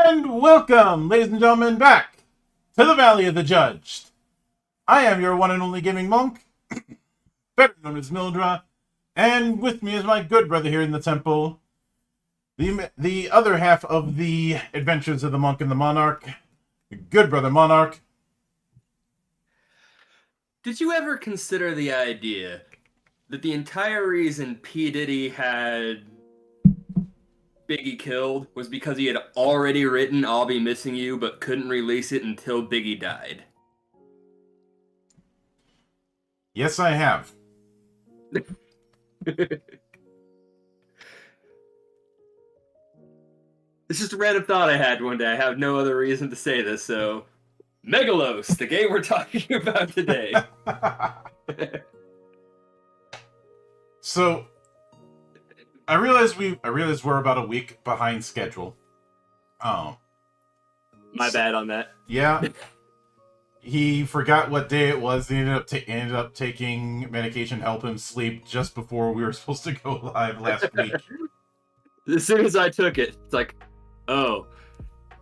And welcome, ladies and gentlemen, back to the Valley of the Judged. I am your one and only gaming monk, better known as Mildra, and with me is my good brother here in the temple, the other half of the Adventures of the Monk and the Monarch, good brother Monarch. Did you ever consider the idea that the entire reason P. Diddy had Biggie killed was because he had already written I'll Be Missing You but couldn't release it until Biggie died? Yes, I have. It's just a random thought I had one day. I have no other reason to say this, so... Megalos, the game we're talking about today. So, I realize we're about a week behind schedule. My bad on that. Yeah. He forgot what day it was. He ended up taking medication to help him sleep just before we were supposed to go live last week. As soon as I took it, it's like, oh,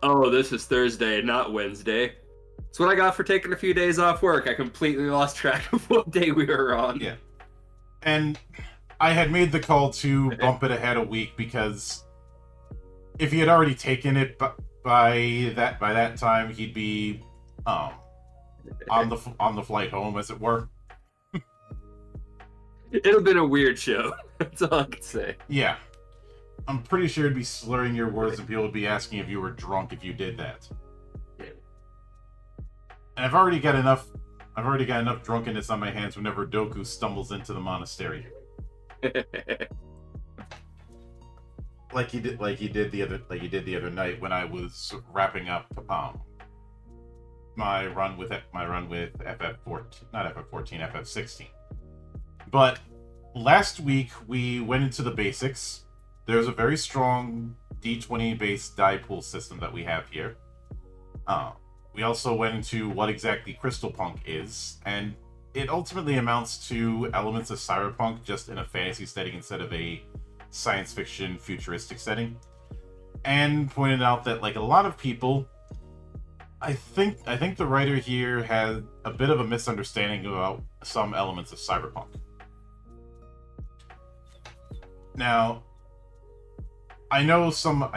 this is Thursday, not Wednesday. It's what I got for taking a few days off work. I completely lost track of what day we were on. Yeah. And I had made the call to bump it ahead a week because if he had already taken it by that time, he'd be on the flight home, as it were. It'd have been a weird show. That's all I can say. Yeah. I'm pretty sure it'd be slurring your words and people would be asking if you were drunk if you did that. And I've already got enough drunkenness on my hands whenever Doku stumbles into the monastery. like he did the other night when I was wrapping up my run with FF16. But last week we went into the basics. There's a very strong D20 based die pool system that we have here. We also went into what exactly Crystal Punk is, and it ultimately amounts to elements of cyberpunk just in a fantasy setting instead of a science fiction futuristic setting. And pointed out that, like a lot of people, I think the writer here had a bit of a misunderstanding about some elements of cyberpunk. Now, I know some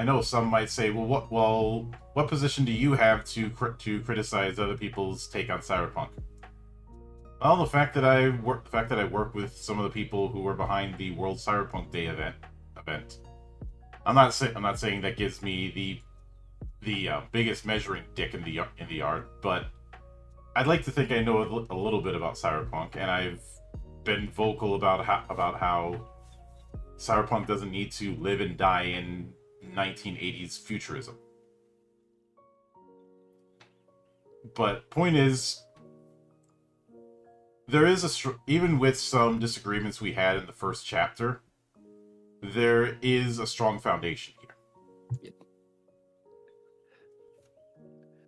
might say, what position do you have to criticize other people's take on cyberpunk? Well, the fact that I work with some of the people who were behind the World Cyberpunk Day event. I'm not saying that gives me the biggest measuring dick in the yard, but I'd like to think I know a little bit about cyberpunk, and I've been vocal about how cyberpunk doesn't need to live and die in 1980s futurism. But point is, there is even with some disagreements we had in the first chapter, there is a strong foundation here. Yep.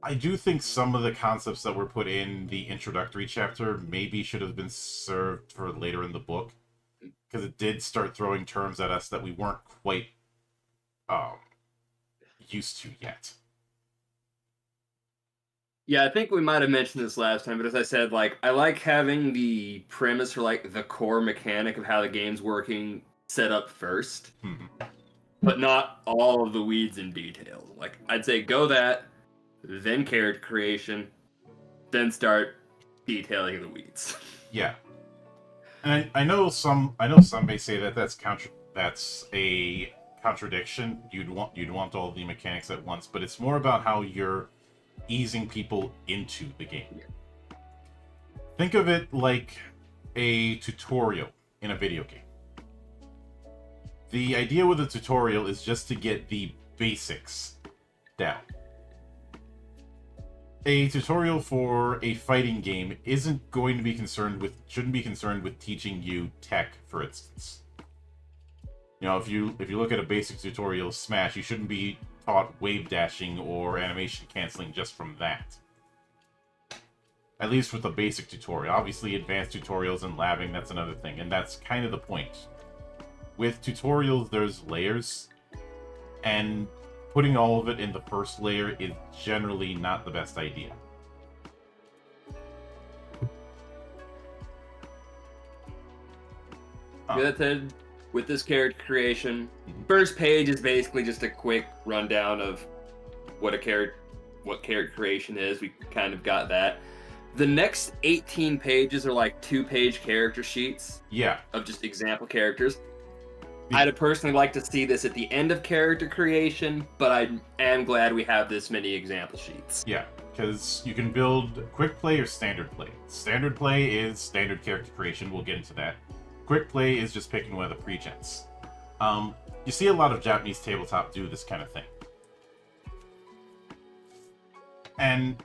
I do think some of the concepts that were put in the introductory chapter maybe should have been served for later in the book, because it did start throwing terms at us that we weren't quite used to yet. Yeah, I think we might have mentioned this last time, but as I said, like, I like having the premise for, like, the core mechanic of how the game's working set up first, but not all of the weeds in detail. Like, I'd say go that, then character creation, then start detailing the weeds. Yeah. And I know some may say that that's a contradiction. You'd want all the mechanics at once, but it's more about how you're easing people into the game. Yeah. Think of it like a tutorial in a video game. The idea with a tutorial is just to get the basics down. A tutorial for a fighting game shouldn't be concerned with teaching you tech, for instance. You know, if you look at a basic tutorial of Smash, you shouldn't be taught wave dashing or animation canceling just from that. At least with a basic tutorial. Obviously, advanced tutorials and labbing, that's another thing, and that's kind of the point. With tutorials, there's layers, and putting all of it in the first layer is generally not the best idea. That said, with this character creation, first page is basically just a quick rundown of what character creation is. We kind of got that. The next 18 pages are like 2-page character sheets. Yeah. Of just example characters. I'd personally like to see this at the end of character creation, but I am glad we have this many example sheets. Yeah, because you can build quick play or standard play. Standard play is standard character creation. We'll get into that. Quick play is just picking one of the pre-gens. You see a lot of Japanese tabletop do this kind of thing. And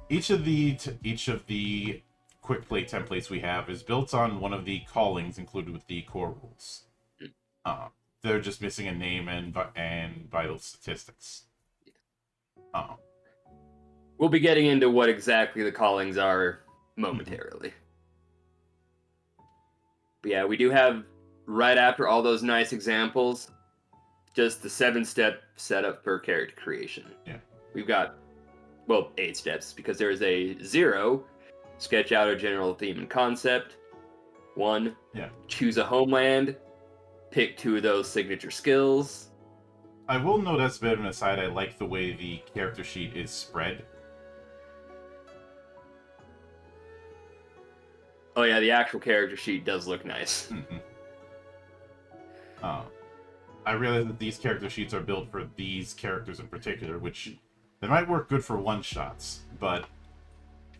each of the quick play templates we have is built on one of the callings included with the core rules. They're just missing a name and vital statistics. We'll be getting into what exactly the callings are momentarily. But yeah, we do have, right after all those nice examples, just the 7-step setup for character creation. Yeah. We've got, well, 8 steps, because there is a 0, sketch out a general theme and concept. 1, choose a homeland, pick 2 of those signature skills. I will note, as a bit of an aside, I like the way the character sheet is spread. Oh yeah, the actual character sheet does look nice. I realize that these character sheets are built for these characters in particular, which they might work good for one-shots, but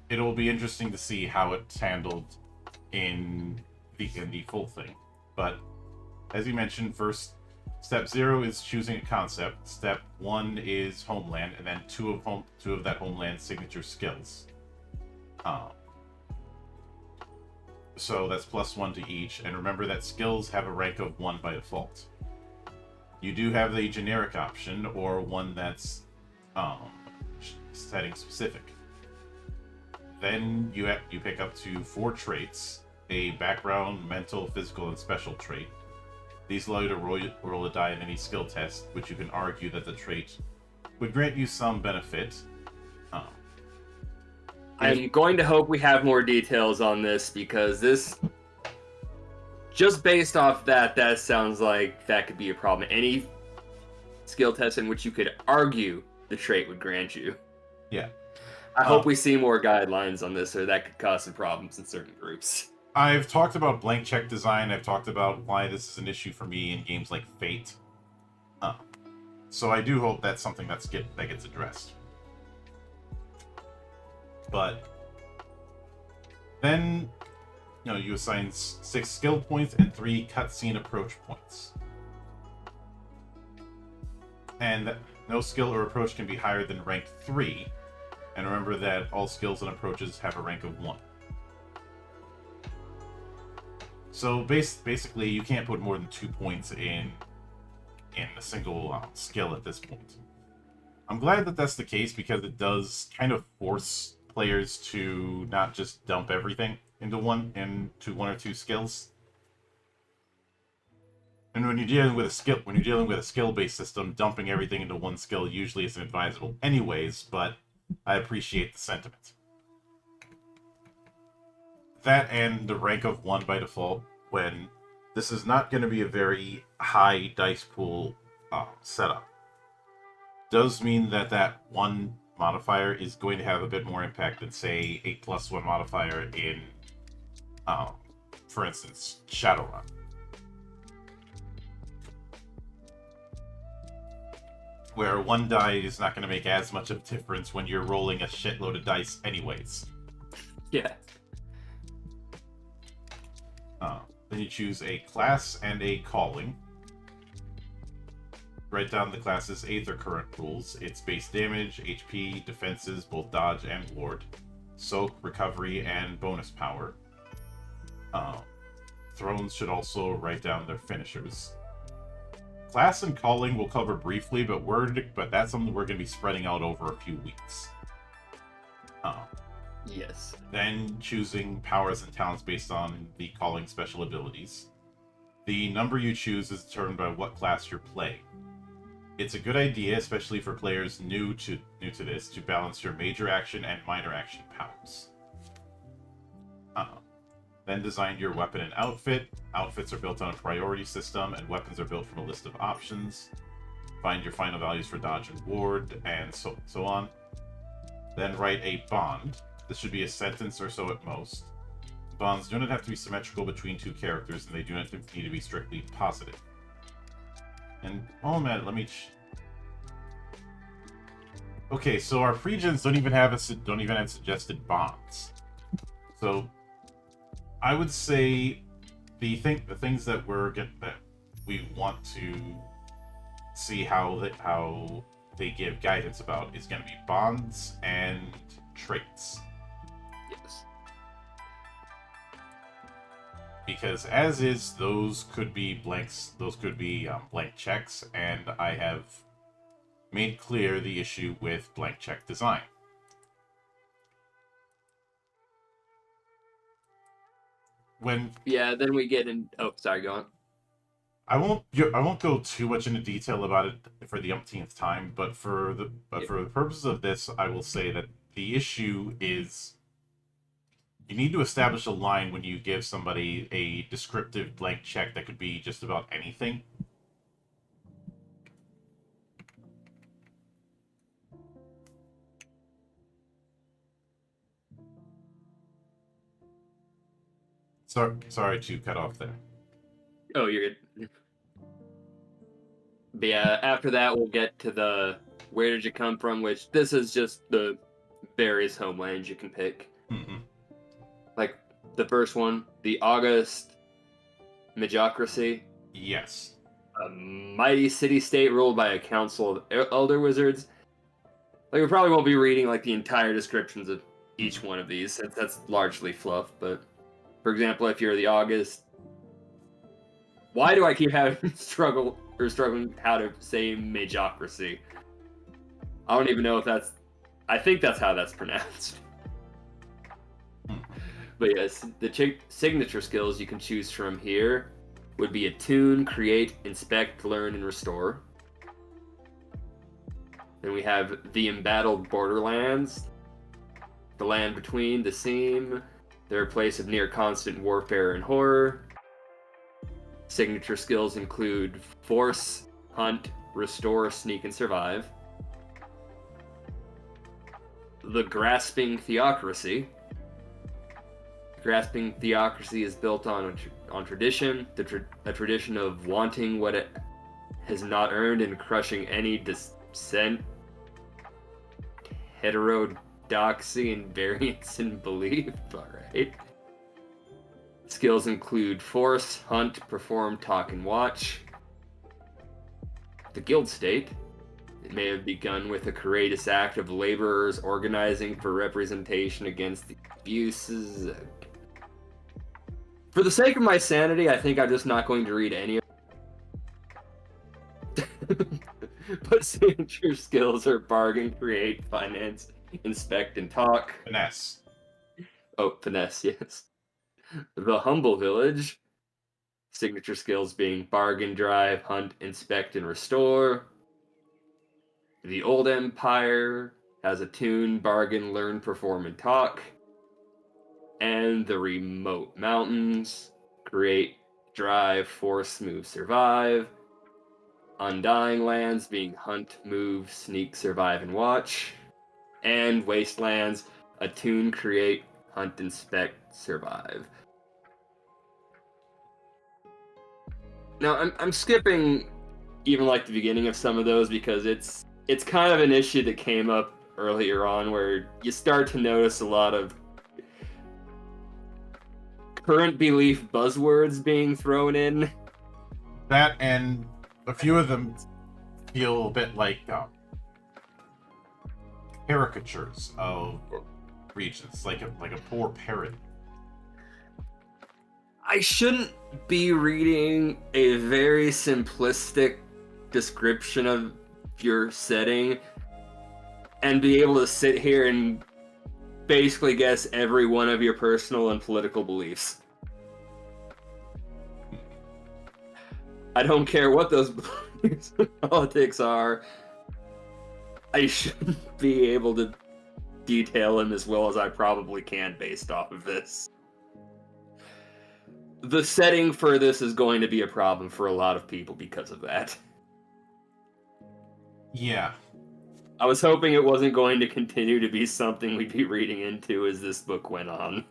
it'll be interesting to see how it's handled in the full thing. But as you mentioned, first, step 0 is choosing a concept. Step 1 is homeland, and then 2 of that homeland's signature skills. So that's +1 to each, and remember that skills have a rank of 1 by default. You do have the generic option, or one that's setting specific. Then you pick up to 4 traits: a background, mental, physical, and special trait. These allow you to roll a die in any skill test, which you can argue that the trait would grant you some benefit. I'm going to hope we have more details on this, because this, just based off that sounds like that could be a problem. Any skill test in which you could argue the trait would grant you. Yeah. I hope we see more guidelines on this, or that could cause some problems in certain groups. I've talked about blank check design. I've talked about why this is an issue for me in games like Fate. So I do hope that's something that gets addressed. But then, you assign 6 skill points and 3 cutscene approach points. And no skill or approach can be higher than rank 3. And remember that all skills and approaches have a rank of 1. So basically, you can't put more than 2 points in a single skill at this point. I'm glad that that's the case, because it does kind of force players to not just dump everything into one or two skills. And when you're dealing with a skill-based system, dumping everything into one skill usually isn't advisable anyways, but I appreciate the sentiment. That and the rank of 1 by default, when this is not going to be a very high dice pool setup, does mean that 1 modifier is going to have a bit more impact than, say, a +1 modifier in, for instance, Shadowrun. Where 1 die is not going to make as much of a difference when you're rolling a shitload of dice anyways. Yeah. Then you choose a class and a calling. Write down the class's Aether current rules. It's base damage, HP, defenses, both dodge and ward, soak, recovery, and bonus power. Thrones should also write down their finishers. Class and calling we'll cover briefly, but that's something we're going to be spreading out over a few weeks. Yes. Then choosing powers and talents based on the calling special abilities. The number you choose is determined by what class you're playing. It's a good idea, especially for players new to this, to balance your major action and minor action powers. Then design your weapon and outfit. Outfits are built on a priority system, and weapons are built from a list of options. Find your final values for dodge and ward, and so on. Then write a bond. This should be a sentence or so at most. Bonds do not have to be symmetrical between two characters, and they do not need to be strictly positive. And, oh man, let me... Okay, so our pre-gens don't even have suggested bonds. So, I would say the things that we want to see how they give guidance about is going to be bonds and traits. Yes. Because as is, those could be blanks. Those could be blank checks, and I have made clear the issue with blank check design. Then we get in. Oh, sorry, go on. I won't go too much into detail about it for the umpteenth time, but for the purposes of this, I will say that the issue is you need to establish a line when you give somebody a descriptive blank check that could be just about anything. Sorry to cut off there. Oh, you're good. But yeah, after that we'll get to the where did you come from, which this is just the various homelands you can pick. Mm-hmm. Like the first one, the August Magocracy. Yes. A mighty city-state ruled by a council of elder wizards. Like we probably won't be reading like the entire descriptions of each one of these, since that's largely fluff, but for example, if you're the August, why do I keep having struggling how to say Magocracy? I don't even know if that's. I think that's how that's pronounced. But yes, the signature skills you can choose from here would be Attune, Create, Inspect, Learn, and Restore. Then we have the Embattled Borderlands, the land between the seam. They're a place of near constant warfare and horror. Signature skills include Force, Hunt, Restore, Sneak, and Survive. The Grasping Theocracy. Grasping Theocracy is built on tradition, a tradition of wanting what it has not earned and crushing any dissent, heterodoxy, and variance in belief. Alright. Skills include Force, Hunt, Perform, Talk, and Watch. The Guild State. It may have begun with a courageous act of laborers organizing for representation against the abuses. For the sake of my sanity, I think I'm just not going to read any of But signature skills are Bargain, Create, Finance, Inspect, and Talk. Finesse. Oh, Finesse, yes. The Humble Village. Signature skills being Bargain, Drive, Hunt, Inspect, and Restore. The Old Empire has Attune, Bargain, Learn, Perform, and Talk. And the Remote Mountains. Create, Drive, Force, Move, Survive. Undying Lands being Hunt, Move, Sneak, Survive, and Watch. And Wastelands, Attune, Create, Hunt, Inspect, Survive. Now, I'm skipping even like the beginning of some of those because it's kind of an issue that came up earlier on where you start to notice a lot of current belief buzzwords being thrown in. That, and a few of them feel a bit like caricatures of regions, like a poor parrot. I shouldn't be reading a very simplistic description of your setting and be able to sit here and basically guess every one of your personal and political beliefs. I don't care what those politics are. I should be able to detail him as well as I probably can based off of this. The setting for this is going to be a problem for a lot of people because of that. Yeah. I was hoping it wasn't going to continue to be something we'd be reading into as this book went on.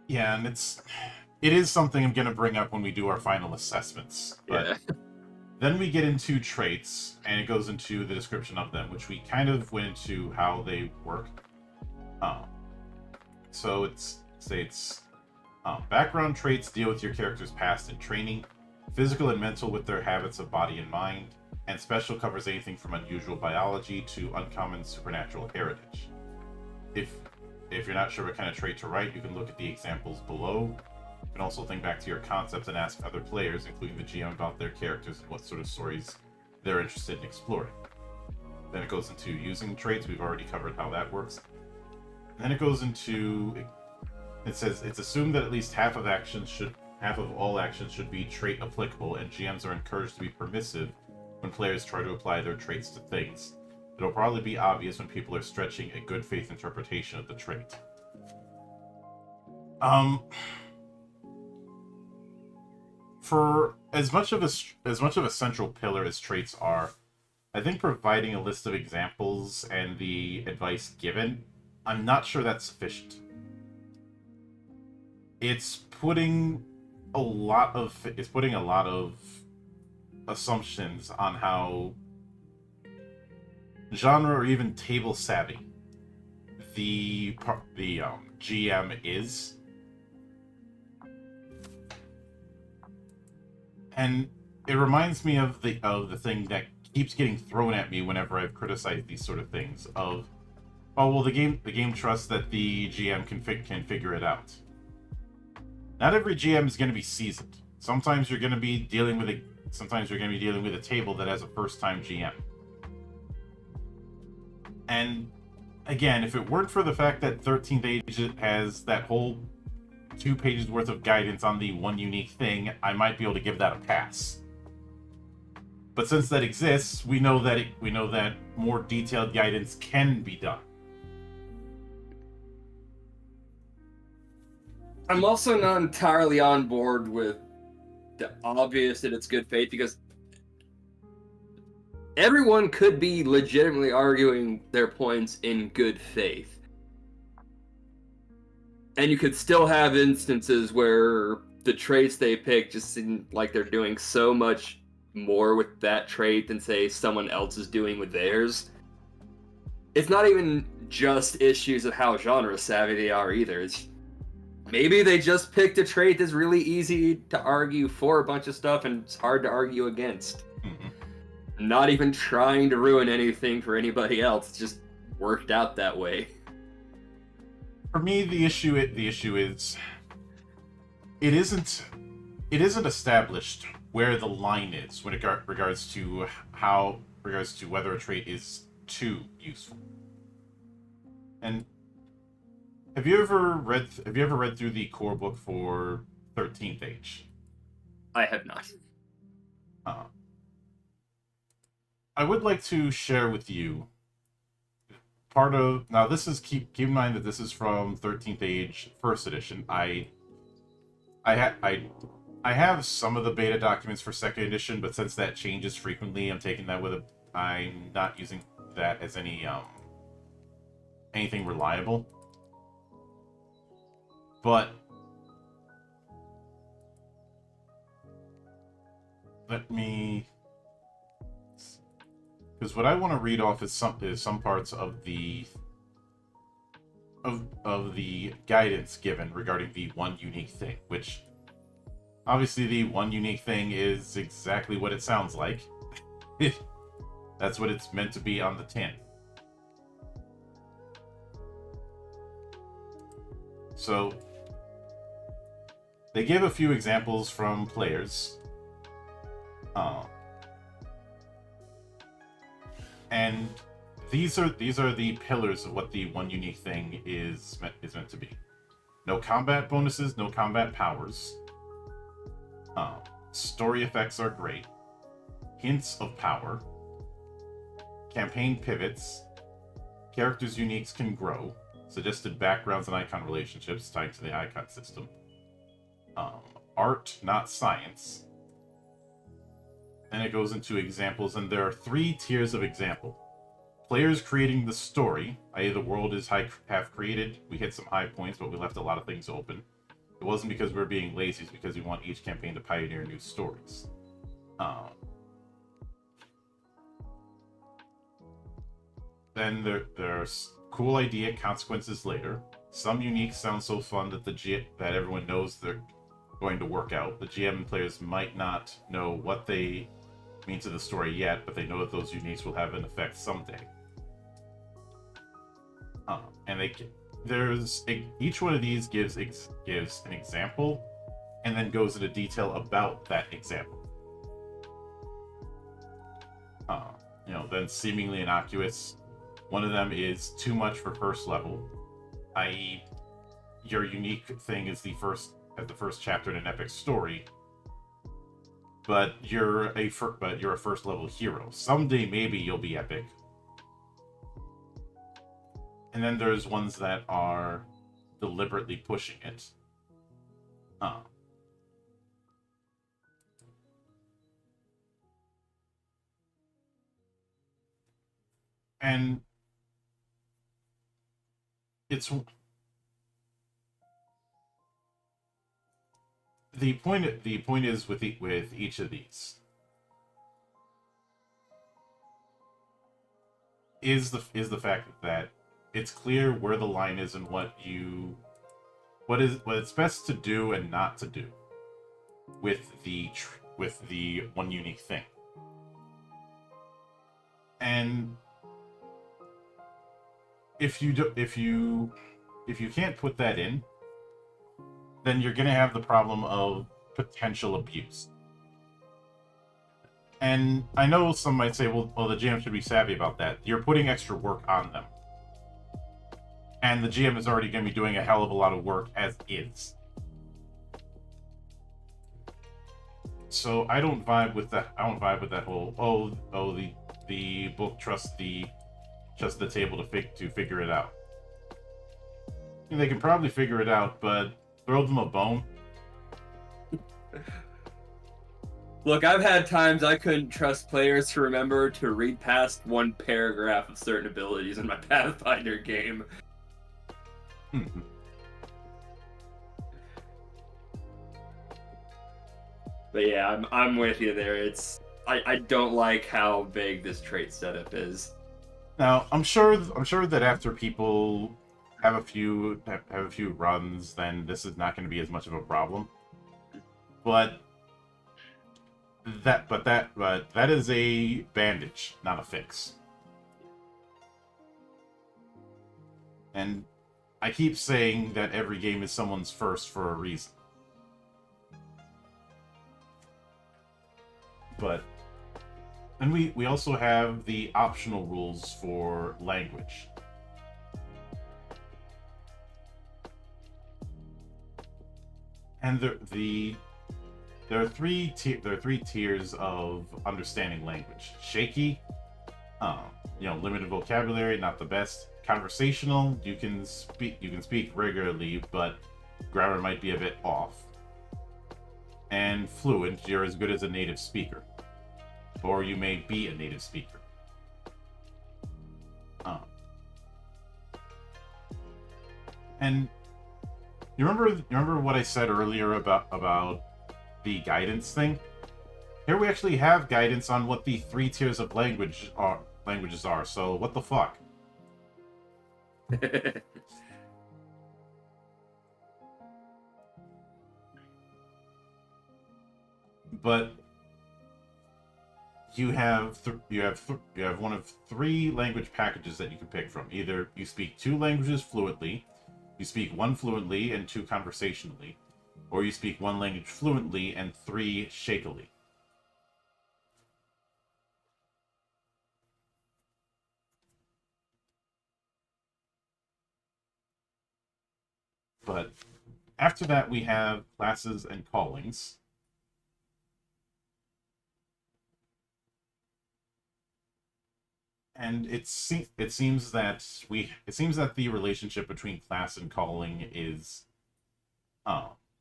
Yeah, and it is something I'm going to bring up when we do our final assessments. But Yeah. then we get into traits, and it goes into the description of them, which we kind of went into how they work. So it states, background traits deal with your character's past and training, physical and mental with their habits of body and mind, and special covers anything from unusual biology to uncommon supernatural heritage. If you're not sure what kind of trait to write, you can look at the examples below. You can also think back to your concepts and ask other players, including the GM, about their characters and what sort of stories they're interested in exploring. Then it goes into using traits. We've already covered how that works. And then it goes into, it says it's assumed that at least half of all actions should be trait applicable, and GMs are encouraged to be permissive when players try to apply their traits to things. It'll probably be obvious when people are stretching a good faith interpretation of the trait. For as much of a central pillar as traits are, I think providing a list of examples and the advice given, I'm not sure that's sufficient. It's putting a lot of assumptions on how genre or even table savvy the GM is, and it reminds me of the thing that keeps getting thrown at me whenever I've criticized these sort of things. Of, oh well, the game trusts that the GM can figure it out. Not every GM is going to be seasoned. Sometimes you're going to be dealing with a table that has a first-time GM. And again, if it weren't for the fact that 13th Age has that whole 2 pages worth of guidance on the one unique thing, I might be able to give that a pass. But since that exists, we know that more detailed guidance can be done. I'm also not entirely on board with the obvious that it's good faith, because everyone could be legitimately arguing their points in good faith. And you could still have instances where the traits they pick just seem like they're doing so much more with that trait than, say, someone else is doing with theirs. It's not even just issues of how genre savvy they are either. It's maybe they just picked a trait that's really easy to argue for a bunch of stuff and it's hard to argue against. Mm-hmm. Not even trying to ruin anything for anybody else. It's just worked out that way. For me, the issue is it isn't established where the line is when it regards to whether a trait is too useful. And have you ever read through the core book for 13th Age? I have not. I would like to share with you now this is keep in mind that this is from 13th Age first edition. I have some of the beta documents for second edition, but since that changes frequently, I'm not using that as anything reliable. But because what I want to read off is some parts of the guidance given regarding the one unique thing, which obviously the one unique thing is exactly what it sounds like. That's what it's meant to be on the tin. So they give a few examples from players. And these are the pillars of what the one unique thing is meant to be. No combat bonuses, no combat powers. Story effects are great. Hints of power. Campaign pivots. Characters' uniques can grow. Suggested backgrounds and icon relationships tied to the icon system. Art, not science. And it goes into examples, and there are 3 tiers of example. Players creating the story, i.e. the world is half created. We hit some high points, but we left a lot of things open. It wasn't because we were being lazy, it's because we want each campaign to pioneer new stories. Then there's cool idea, consequences later. Some uniques sound so fun that that everyone knows they're going to work out. The GM and players might not know what they mean to the story yet, but they know that those uniques will have an effect someday. And each one of these gives an example, and then goes into detail about that example. Then seemingly innocuous. One of them is too much for first level, i.e., your unique thing is the first chapter in an epic story, but you're a first level hero. Someday maybe you'll be epic. And then there's ones that are deliberately pushing it. And it's the point is with each of these is the fact that it's clear where the line is and what it's best to do and not to do with the one unique thing. And if you can't put that in, then you're going to have the problem of potential abuse. And I know some might say, well, the GM should be savvy about that. You're putting extra work on them. And the GM is already going to be doing a hell of a lot of work as is. So I don't vibe with that. I don't vibe with that whole the book trusts the table to figure it out. And they can probably figure it out, but throw them a bone. Look, I've had times I couldn't trust players to remember to read past one paragraph of certain abilities in my Pathfinder game. But yeah, I'm with you there. I don't like how vague this trait setup is. Now, I'm sure that after people have a few runs, then this is not going to be as much of a problem. But that is a bandage, not a fix. And I keep saying that every game is someone's first for a reason. But and we also have the optional rules for language. And there are three tiers of understanding language. Shaky, limited vocabulary, not the best. Conversational, you can speak regularly, but grammar might be a bit off. And fluent, you're as good as a native speaker, or you may be a native speaker. And you remember what I said earlier about the guidance thing? Here we actually have guidance on what the 3 tiers of languages are. So what the fuck? But you have one of 3 language packages that you can pick from. Either you speak 2 languages fluently, you speak 1 fluently and 2 conversationally, or you speak 1 language fluently and 3 shakily. But After that, we have classes and callings. And it seems that the relationship between class and calling is,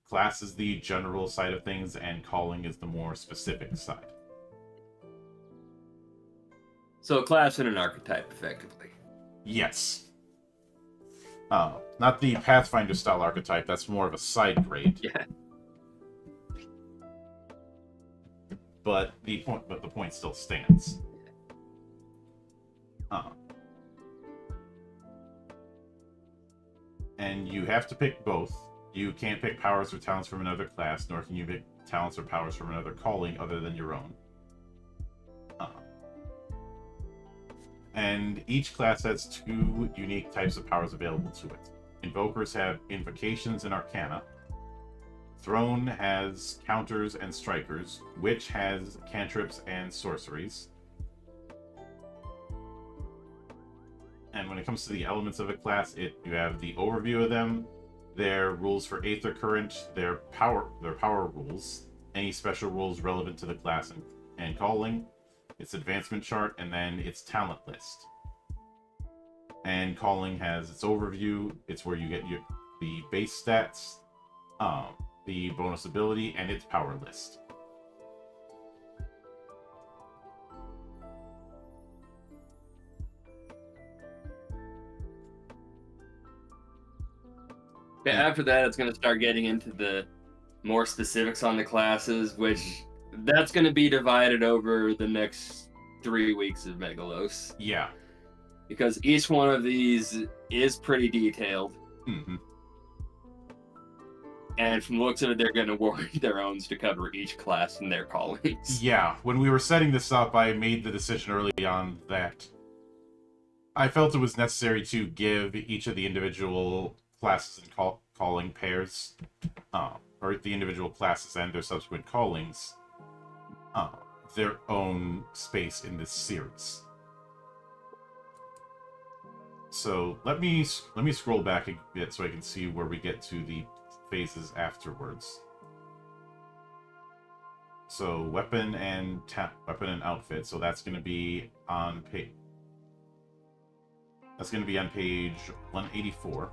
class is the general side of things, and calling is the more specific side. So a class and an archetype, effectively. Yes. Not the Pathfinder style archetype. That's more of a side grade. Yeah. But the point still stands. And you have to pick both. You can't pick powers or talents from another class, nor can you pick talents or powers from another calling other than your own. And each class has 2 unique types of powers available to it. Invokers have invocations and arcana. Throne has counters and strikers. Witch has cantrips and sorceries. And when it comes to the elements of a class, you have the overview of them, their rules for Aether Current, their power rules, any special rules relevant to the class and calling, its advancement chart, and then its talent list. And calling has its overview. It's where you get the base stats, the bonus ability, and its power list. Yeah, after that, it's going to start getting into the more specifics on the classes, which that's going to be divided over the next 3 weeks of Megalos. Yeah. Because each one of these is pretty detailed. Mm-hmm. And from the looks of it, they're going to warrant their own to cover each class and their callings. Yeah, when we were setting this up, I made the decision early on that I felt it was necessary to give each of the individual classes and calling pairs, or the individual classes and their subsequent callings, their own space in this series. So let me scroll back a bit so I can see where we get to the phases afterwards. So weapon and outfit. So that's going to be on page. That's going to be on page 184.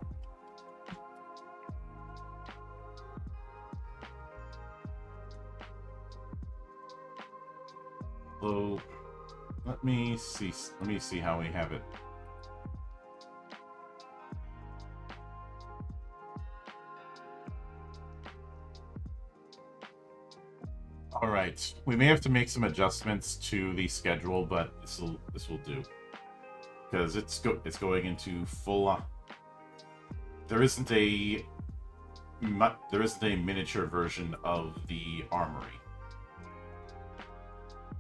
So let me see how we have it. All right, we may have to make some adjustments to the schedule, but this will do, because it's going into full on. There isn't a miniature version of the armory,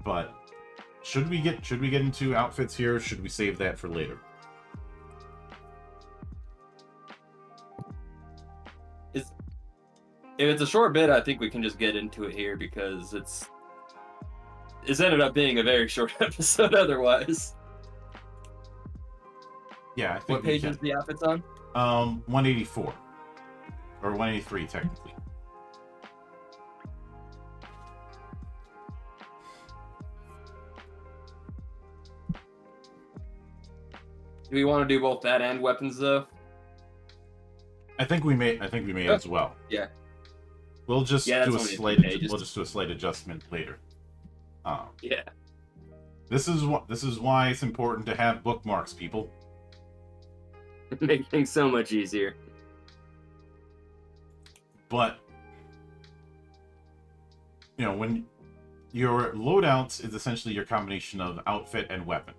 but should we get into outfits here, or should we save that for later? If it's a short bit, I think we can just get into it here because it's ended up being a very short episode otherwise. Yeah, I think what page is the outfits on? 184 or 183 technically. Do we want to do both that and weapons though? I think we may as well. Yeah. We'll just do a slight adjustment later. Yeah. This is why it's important to have bookmarks, people. Make things so much easier. But when your loadouts is essentially your combination of outfit and weapon.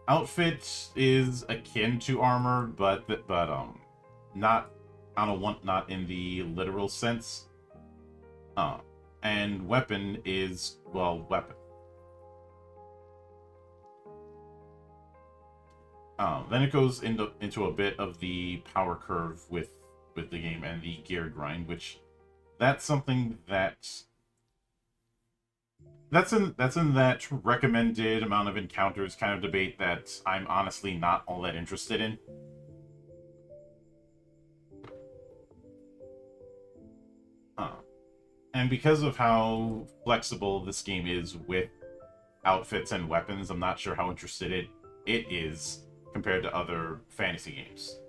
Outfit is akin to armor, but not in the literal sense. And weapon is, well, weapon. Then it goes into a bit of the power curve with the game and the gear grind, which that's something that's in that recommended amount of encounters kind of debate that I'm honestly not all that interested in. And because of how flexible this game is with outfits and weapons, I'm not sure how interested it is compared to other fantasy games.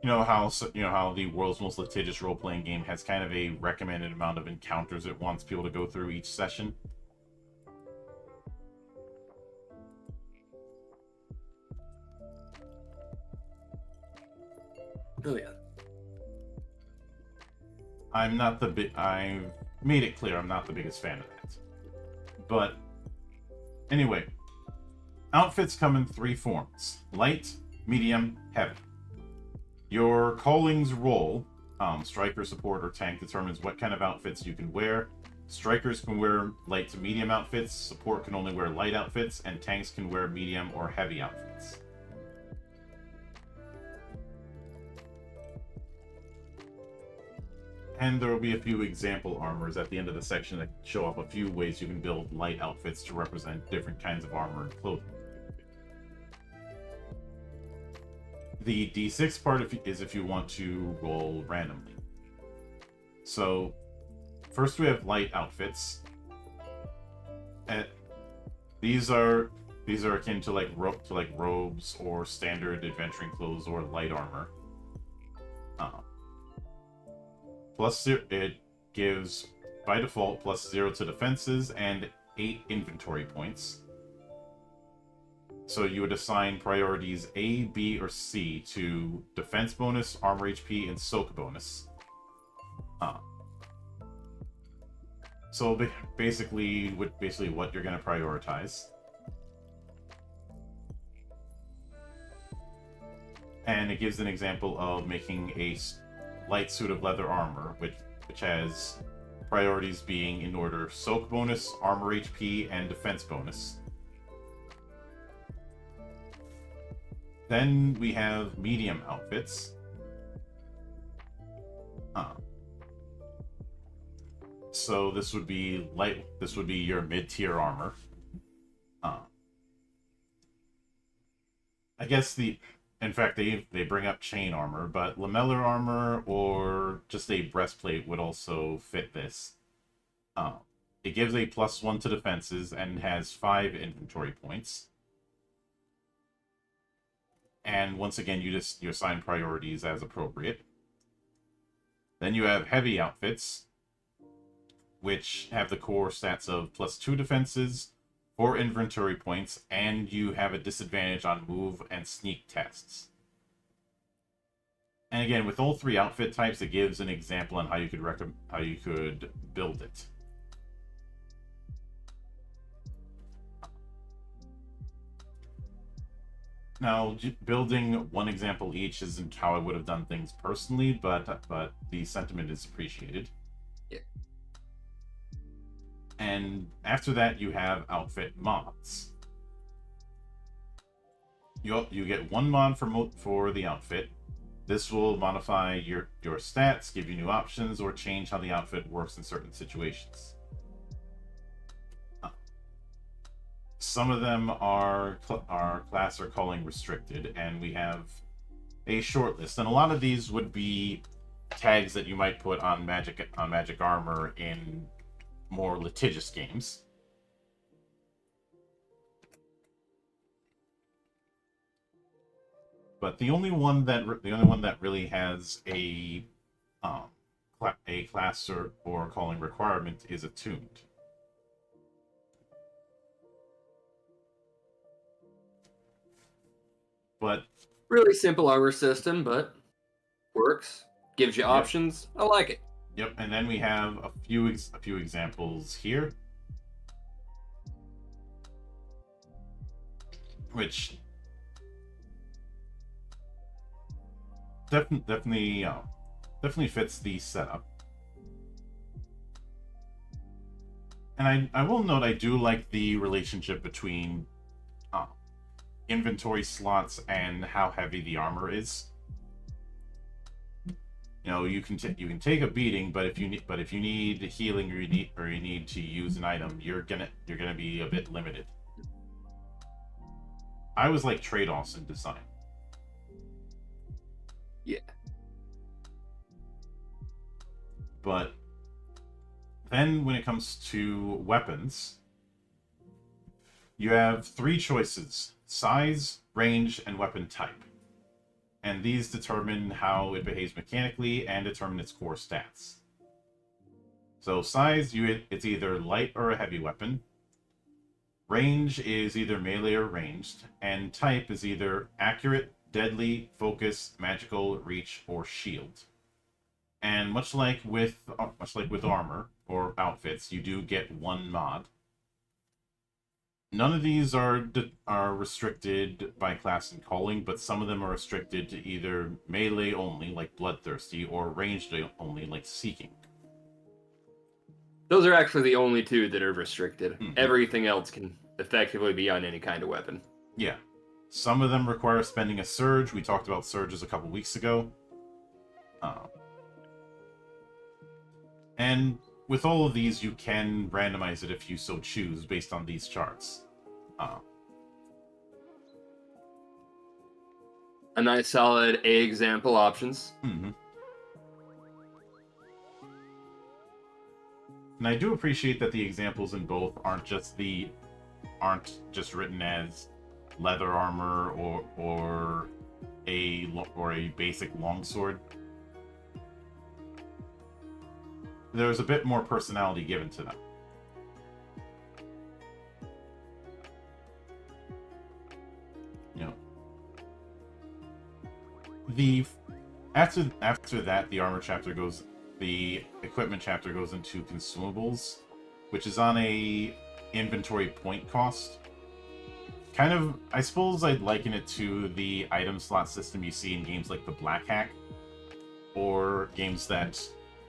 You know how the world's most litigious role-playing game has kind of a recommended amount of encounters it wants people to go through each session. Oh yeah. I've made it clear I'm not the biggest fan of that. But anyway, outfits come in 3 forms: light, medium, heavy. Your calling's role, striker, support, or tank, determines what kind of outfits you can wear. Strikers can wear light to medium outfits, support can only wear light outfits, and tanks can wear medium or heavy outfits. And there will be a few example armors at the end of the section that show off a few ways you can build light outfits to represent different kinds of armor and clothing. The D6 part is if you want to roll randomly. So, first we have light outfits. These are akin to robes or standard adventuring clothes or light armor. It gives, by default, +0 to defenses and 8 inventory points. So you would assign priorities A, B, or C to defense bonus, armor HP, and soak bonus. So basically what you're going to prioritize. And it gives an example of making a light suit of leather armor, which has priorities being in order: soak bonus, armor HP, and defense bonus. Then we have medium outfits. So this would be your mid-tier armor. I guess in fact, they bring up chain armor, but lamellar armor or just a breastplate would also fit this. It gives a +1 to defenses and has 5 inventory points. And once again, you assign priorities as appropriate. Then you have heavy outfits, which have the core stats of +2 defenses, 4 inventory points, and you have a disadvantage on move and sneak tests. And again, with all 3 outfit types, it gives an example on how you could build it. Now, building one example each isn't how I would have done things personally, but the sentiment is appreciated. Yeah. And after that, you have outfit mods. You get 1 mod for the outfit. This will modify your stats, give you new options, or change how the outfit works in certain situations. Some of them are class or calling restricted, and we have a short list. And a lot of these would be tags that you might put on magic armor in more litigious games. But the only one that really has a class or calling requirement is attuned. But really simple armor system, but works. Gives you options. I like it. Yep, and then we have a few examples here, which definitely fits the setup. And I will note I do like the relationship between inventory slots and how heavy the armor is. You know, you can take a beating, but if you need healing or you need to use an item, you're gonna be a bit limited. I was like trade-offs in design. Yeah. But then when it comes to weapons, you have three choices: size, range, and weapon type. And these determine how it behaves mechanically and determine its core stats. So size, it's either light or a heavy weapon. Range is either melee or ranged, and type is either accurate, deadly, focus, magical, reach, or shield. And much like with armor or outfits, you do get one mod. None of these are restricted by class and calling, but some of them are restricted to either melee only, like Bloodthirsty, or ranged only, like Seeking. Those are actually the only two that are restricted. Mm-hmm. Everything else can effectively be on any kind of weapon. Yeah. Some of them require spending a surge. We talked about surges a couple weeks ago. And with all of these, you can randomize it if you so choose based on these charts. A nice solid A example options. Mm-hmm. And I do appreciate that the examples in both aren't just written as leather armor or a basic longsword. There's a bit more personality given to them. You know, after that, the armor chapter goes. The equipment chapter goes into consumables, which is on a inventory point cost. Kind of, I suppose I'd liken it to the item slot system you see in games like the Black Hack, or games that,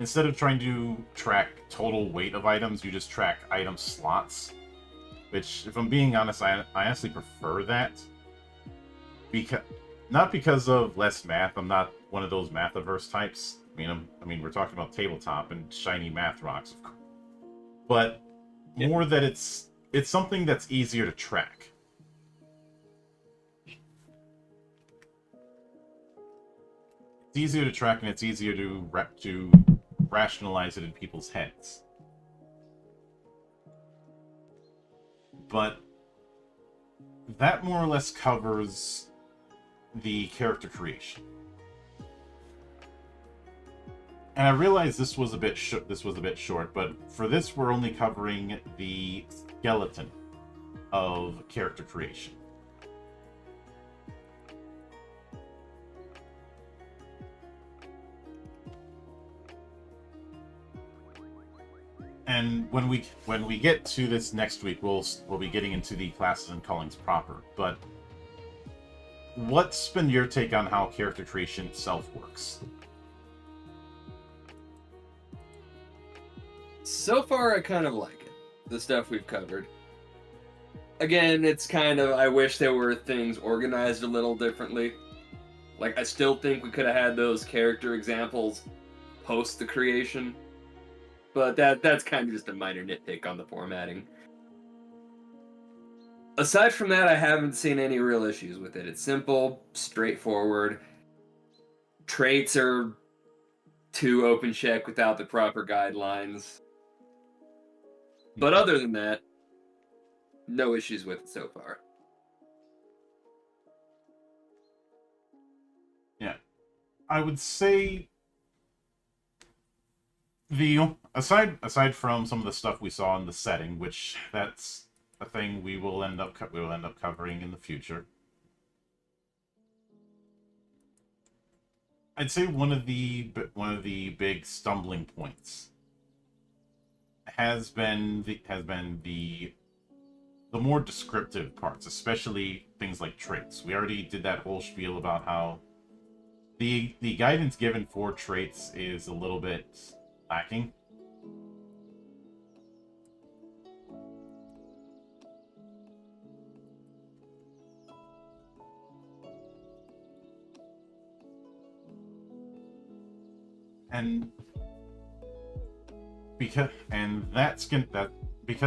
instead of trying to track total weight of items, you just track item slots. Which, if I'm being honest, I honestly prefer that. Not because of less math, I'm not one of those math-averse types. I mean, we're talking about tabletop and shiny math rocks, of course. But more that it's something that's easier to track. It's easier to track, and it's easier to rationalize it in people's heads. But that more or less covers the character creation. And I realize this was a bit short, but for this we're only covering the skeleton of character creation. And when we get to this next week, we'll be getting into the classes and callings proper. But what's been your take on how character creation itself works? So far, I kind of like it. The stuff we've covered. Again, it's kind of, I wish there were things organized a little differently. Like, I still think we could have had those character examples post the creation. But that's kind of just a minor nitpick on the formatting. Aside from that, I haven't seen any real issues with it. It's simple, straightforward. Traits are too open check without the proper guidelines. But other than that, no issues with it so far. Yeah. I would say aside from some of the stuff we saw in the setting, which that's a thing we will end up covering in the future. I'd say one of the big stumbling points has been the more descriptive parts, especially things like traits. We already did that whole spiel about how the guidance given for traits is a little bit lacking. And because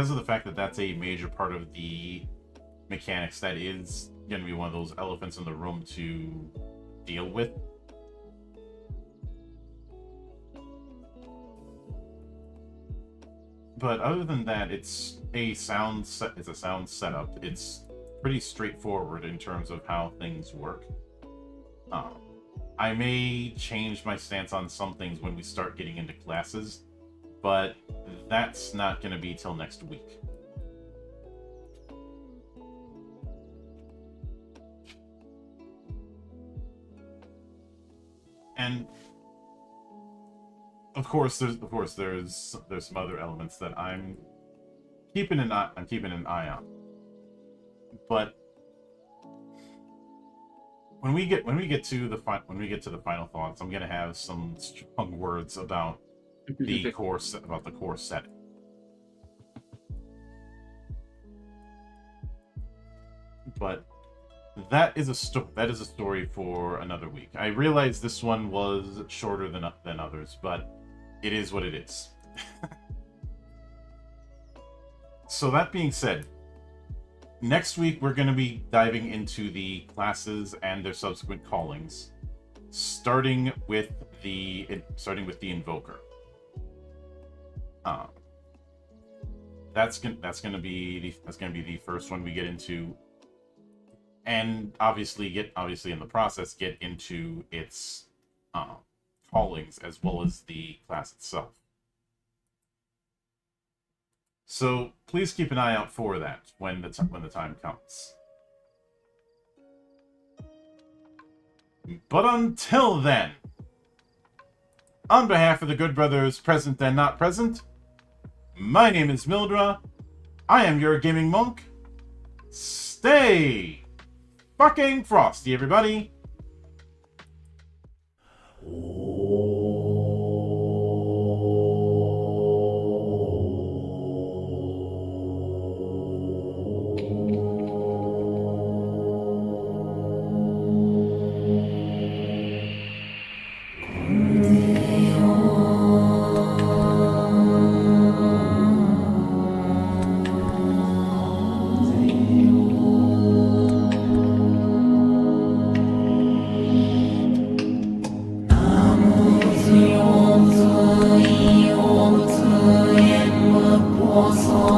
of the fact that that's a major part of the mechanics, that is going to be one of those elephants in the room to deal with. but other than that, it's a sound setup. It's pretty straightforward in terms of how things work. I may change my stance on some things when we start getting into classes, but that's not going to be till next week. And of course there's some other elements that I'm keeping an eye on. But when we get to the final thoughts, I'm gonna have some strong words about the core setting. But that is a story for another week. I realize this one was shorter than others, but it is what it is. So that being said, next week we're going to be diving into the classes and their subsequent callings, starting with the Invoker. That's going to be the first one we get into. And obviously in the process get into its callings as well as the class itself. So please keep an eye out for that when the time comes. But until then, on behalf of the good brothers present and not present, my name is Mildra. I am your gaming monk. Stay fucking frosty, everybody. Soi,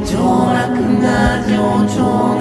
上洛な情緒